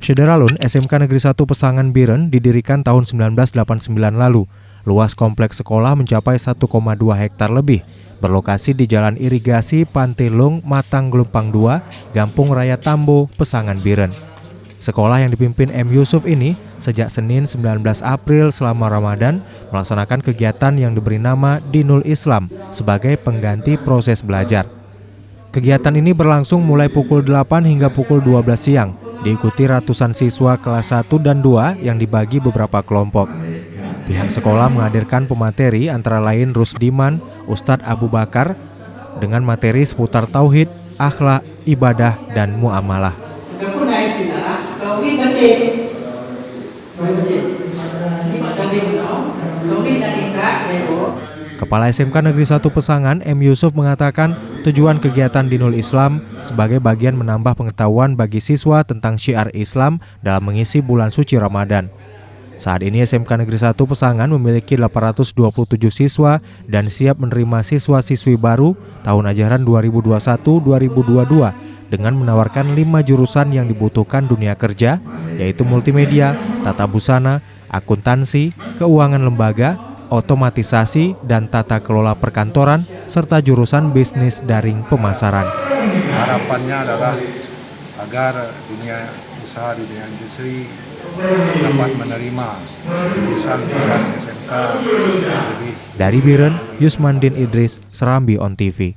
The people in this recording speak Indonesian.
Syederalun, SMK Negeri 1 Pesangan Biren didirikan tahun 1989 lalu. Luas kompleks sekolah mencapai 1,2 hektar lebih, berlokasi di Jalan Irigasi Pantilung, Matang Gelumpang 2, Gampung Raya Tambo, Pesangan Biren. Sekolah yang dipimpin M. Yusuf ini sejak Senin 19 April selama Ramadan melaksanakan kegiatan yang diberi nama Dinul Islam sebagai pengganti proses belajar. Kegiatan ini berlangsung mulai pukul 8 hingga pukul 12 siang, diikuti ratusan siswa kelas 1 dan 2 yang dibagi beberapa kelompok. Pihak sekolah menghadirkan pemateri antara lain Rusdiman, Ustadz Abu Bakar, dengan materi seputar tauhid, akhlak, ibadah, dan muamalah. Kepala SMK Negeri 1 Pesangan, M. Yusuf mengatakan tujuan kegiatan Dinul Islam sebagai bagian menambah pengetahuan bagi siswa tentang syiar Islam dalam mengisi bulan suci Ramadan. Saat ini SMK Negeri 1 Pesangan memiliki 827 siswa dan siap menerima siswa-siswi baru tahun ajaran 2021-2022 dengan menawarkan 5 jurusan yang dibutuhkan dunia kerja, yaitu multimedia, tata busana, akuntansi, keuangan lembaga, otomatisasi, dan tata kelola perkantoran, serta jurusan bisnis daring pemasaran. Harapannya adalah agar dunia usaha, dunia industri dapat menerima lulusan SMK. Dari Biren, Yusmandin Idris, Serambi On TV.